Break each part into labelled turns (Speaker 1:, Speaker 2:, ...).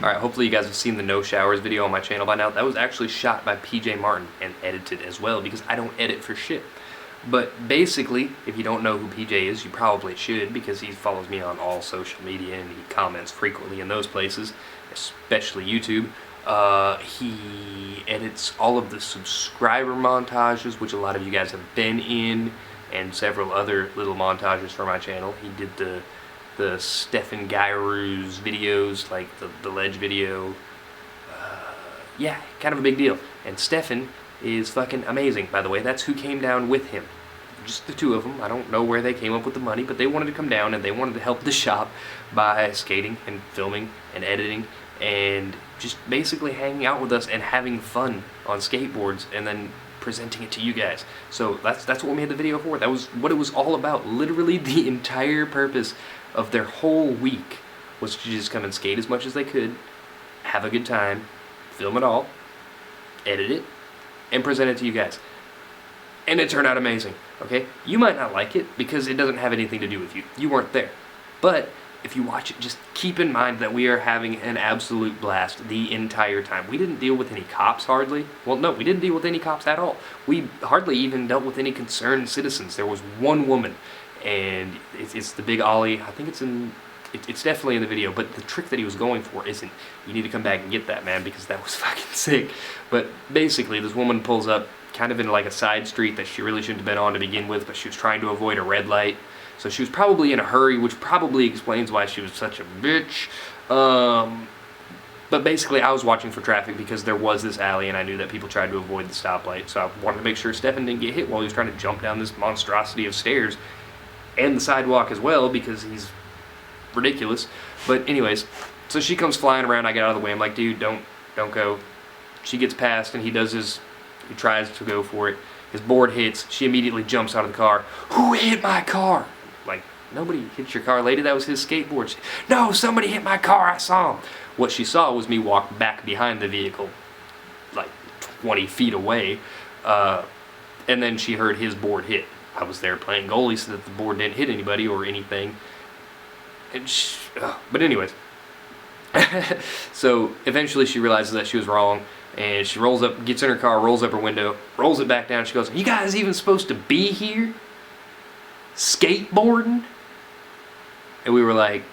Speaker 1: Alright, hopefully you guys have seen the no showers video on my channel by now. That was actually shot by PJ Martin and edited as well because I don't edit for shit. But basically, if you don't know who PJ is, you probably should because he follows me on all social media and he comments frequently in those places, especially YouTube. He edits all of the subscriber montages, which a lot of you guys have been in, and several other little montages for my channel. He did the Stefan Gairu's videos, like the ledge video. Yeah, kind of a big deal. And Stefan is fucking amazing, by the way. That's who came down with him. Just the two of them. I don't know where they came up with the money, but they wanted to come down and they wanted to help the shop by skating and filming and editing and just basically hanging out with us and having fun on skateboards and then presenting it to you guys. So that's what we made the video for. That was what it was all about. Literally the entire purpose of their whole week was to just come and skate as much as they could, have a good time, film it all, edit it, and present it to you guys. And it turned out amazing, okay? You might not like it because it doesn't have anything to do with you. You weren't there. But if you watch it, just keep in mind that we are having an absolute blast the entire time. We didn't deal with any cops hardly. Well, no, we didn't deal with any cops at all. We hardly even dealt with any concerned citizens. There was one woman, and it's the big ollie. I think it's definitely in the video, but the trick that he was going for isn't. You need to come back and get that, man, because that was fucking sick. But basically, this woman pulls up kind of in like a side street that she really shouldn't have been on to begin with, but she was trying to avoid a red light. So she was probably in a hurry, which probably explains why she was such a bitch. But basically, I was watching for traffic because there was this alley, and I knew that people tried to avoid the stoplight. So I wanted to make sure Stefan didn't get hit while he was trying to jump down this monstrosity of stairs and the sidewalk as well because he's ridiculous. But anyways, so she comes flying around. I get out of the way. I'm like, dude, don't go. She gets past, and he tries to go for it. His board hits. She immediately jumps out of the car. Who hit my car? Like, nobody hit your car, lady. That was his skateboard. No, somebody hit my car. I saw him. What she saw was me walk back behind the vehicle, like 20 feet away, and then she heard his board hit. I was there playing goalie so that the board didn't hit anybody or anything. And but anyways, so eventually she realizes that she was wrong, and she rolls up, gets in her car, rolls up her window, rolls it back down. She goes, "You guys even supposed to be here? Skateboarding?" And we were like,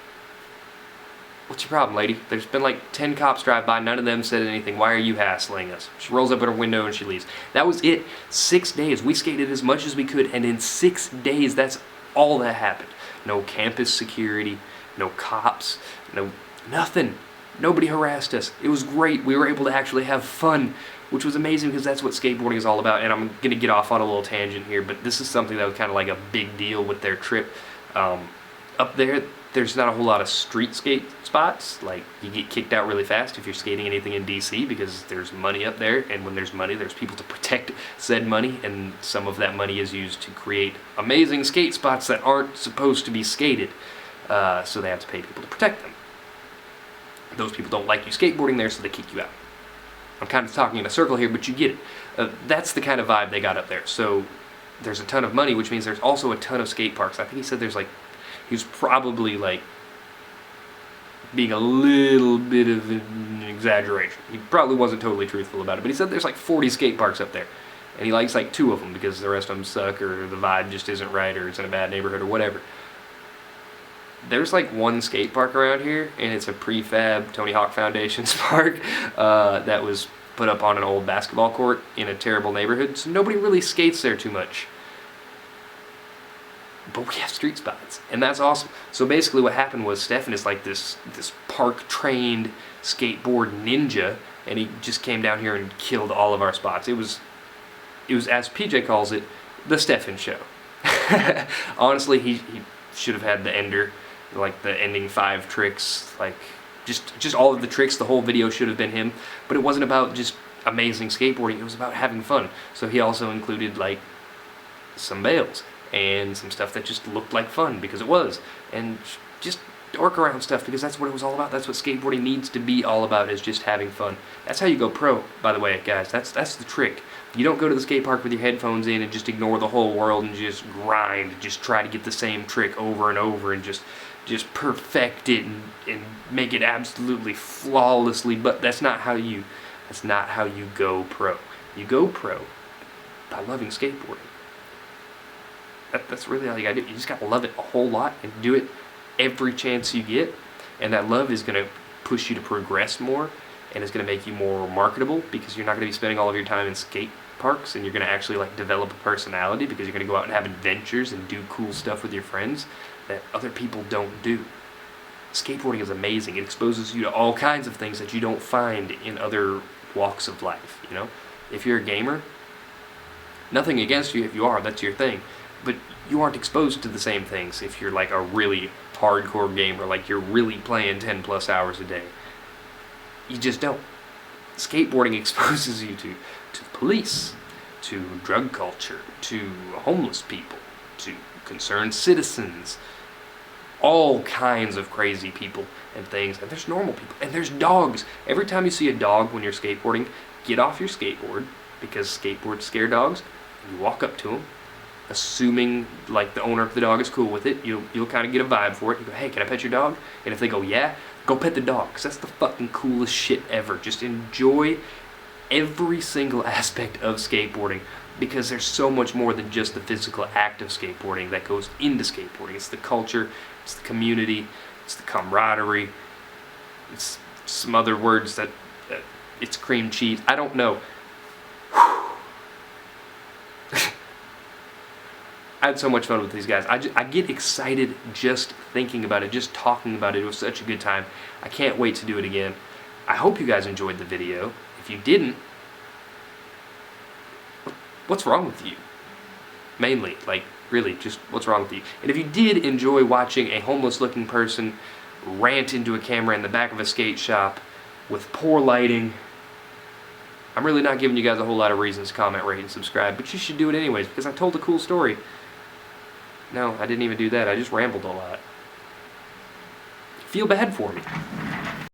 Speaker 1: "What's your problem, lady? There's been like 10 cops drive by, none of them said anything. Why are you hassling us?" She rolls up at her window and she leaves. That was it. 6 days. We skated as much as we could, and in 6 days, that's all that happened. No campus security, no cops, no nothing. Nobody harassed us. It was great. We were able to actually have fun, which was amazing because that's what skateboarding is all about. And I'm going to get off on a little tangent here, but this is something that was kind of like a big deal with their trip. Up there, there's not a whole lot of street skate spots. Like, you get kicked out really fast if you're skating anything in DC because there's money up there, and when there's money, there's people to protect said money, and some of that money is used to create amazing skate spots that aren't supposed to be skated, so they have to pay people to protect them. Those people don't like you skateboarding there, so they kick you out. I'm kind of talking in a circle here, but you get it. That's the kind of vibe they got up there. So there's a ton of money, which means there's also a ton of skate parks. I think he said there's like, he was probably like being a little bit of an exaggeration. He probably wasn't totally truthful about it, but he said there's like 40 skate parks up there. And he likes like 2 of them because the rest of them suck, or the vibe just isn't right, or it's in a bad neighborhood, or whatever. There's like 1 skate park around here, and it's a prefab Tony Hawk Foundation's park that was put up on an old basketball court in a terrible neighborhood, so nobody really skates there too much. But we have street spots, and that's awesome. So basically what happened was Stefan is like this park-trained skateboard ninja, and he just came down here and killed all of our spots. It was, as PJ calls it, the Stefan show. Honestly, he should have had the ender, like the ending 5 tricks, like just all of the tricks. The whole video should have been him, but it wasn't about just amazing skateboarding. It was about having fun. So he also included like some bails and some stuff that just looked like fun because it was, and just dork around stuff because that's what it was all about. That's what skateboarding needs to be all about, is just having fun. That's how you go pro, by the way, guys. That's the trick. You don't go to the skate park with your headphones in and just ignore the whole world and just grind, just try to get the same trick over and over and just just perfect it and make it absolutely flawlessly, but that's not how you go pro. You go pro by loving skateboarding. That's really all you gotta do. You just gotta love it a whole lot and do it every chance you get, and that love is gonna push you to progress more, and it's gonna make you more marketable, because you're not gonna be spending all of your time in skate parks, and you're gonna actually like develop a personality, because you're gonna go out and have adventures and do cool stuff with your friends that other people don't do. Skateboarding is amazing. It exposes you to all kinds of things that you don't find in other walks of life, you know? If you're a gamer, nothing against you if you are, that's your thing, but you aren't exposed to the same things if you're like a really hardcore gamer, like you're really playing 10 plus hours a day. You just don't. Skateboarding exposes you to police, to drug culture, to homeless people, to concerned citizens, all kinds of crazy people and things, and there's normal people, and there's dogs. Every time you see a dog when you're skateboarding, get off your skateboard, because skateboards scare dogs. You walk up to them, assuming like the owner of the dog is cool with it. You'll kind of get a vibe for it. You go, hey, can I pet your dog? And if they go, yeah, go pet the dog, because that's the fucking coolest shit ever. Just enjoy every single aspect of skateboarding, because there's so much more than just the physical act of skateboarding that goes into skateboarding. It's the culture, it's the community, it's the camaraderie, it's some other words that it's cream cheese. I don't know. I had so much fun with these guys. I get excited just thinking about it, just talking about it. It was such a good time. I can't wait to do it again. I hope you guys enjoyed the video. If you didn't, what's wrong with you? Mainly, like, really, just what's wrong with you? And if you did enjoy watching a homeless-looking person rant into a camera in the back of a skate shop with poor lighting, I'm really not giving you guys a whole lot of reasons to comment, rate, and subscribe, but you should do it anyways, because I told a cool story. No, I didn't even do that. I just rambled a lot. Feel bad for me.